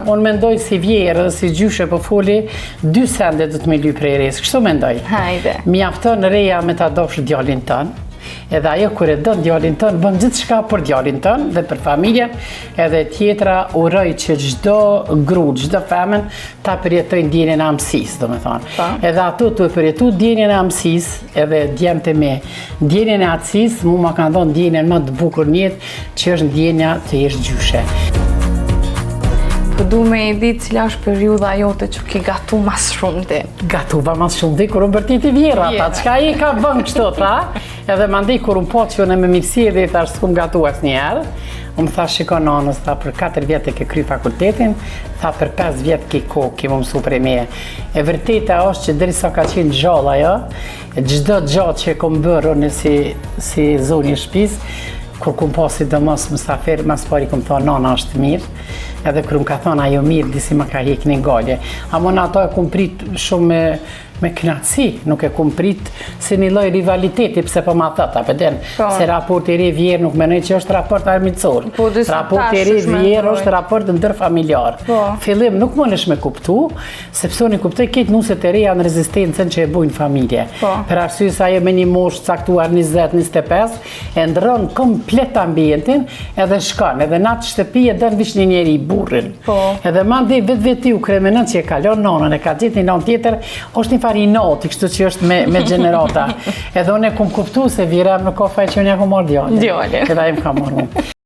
unë mendoj si vjerë dhe si gjyshe po foli, 2 sende do të me ly prej resë, kështu mendoj. Hajde. Mjafton reja me ta dofsh djalin tënë, edhe ajo kur e don djalin tënë, bën gjithçka për djalin tënë dhe për familjen, edhe tjetra uroj që çdo grua, çdo femën ta përjetojë ndjenjen e amësisë, domethënë. Edhe ato të përjetu ndjenjen e amësisë, edhe djemtë me ndjenjen e atësisë, mu ma kanë dhënë ndjenjen më të bukur në jetë, që është ndjenja të jesh gjyshe. Po du me e di cila është periudha jote që ke gatu mas shumë ti. Gatuva mas shumë ti, kur unë bërtit i vjera, ta qka i ka bën kështu, tha, edhe mandi kur unë po që unë me mirësi edhe i thash s'kum gatu as njerë, unë tha shiko nonës, tha për 4 vjetë ke kry fakultetin, tha për 5 vjetë ke ko, ke më mësu prej meje. E vërteta është që derisa ka qenë gjalla jo, gjdo gjatë që e kom bërë unë si zoni e shpis, kur kum pasi do mos mësafer, mas pari kum thonë nana është mirë, edhe kur më ka thonë ajo mirë, disi më ka hek një galje. Amon ato e kum prit shumë me knatësi, nuk e kum prit si një lloj rivaliteti, pse po ma thot, a pëden, se raport i ri vjerë nuk menoj që është raport armiqësor. Raport i ri vjerë është raport ndërfamiljar. Fillim nuk mënesh me kuptu, sepse unë kuptoj këtë nuset e reja në rezistencën që e bujnë familje. Për arsye se ajo me një moshë caktuar 20-25 e ndron komplet ambientin, edhe shkon, edhe në atë shtëpi e dën vish një njeri burrin. Edhe mandi vetë u kremenën që e kalon nonën, e ka gjetë një non tjetër, është një i noti, kështu që është me gjenerata. Edhe unë e kum kuptu se vira më ka faj që unë ja ku marrë djallë. Edhe im ka marrë.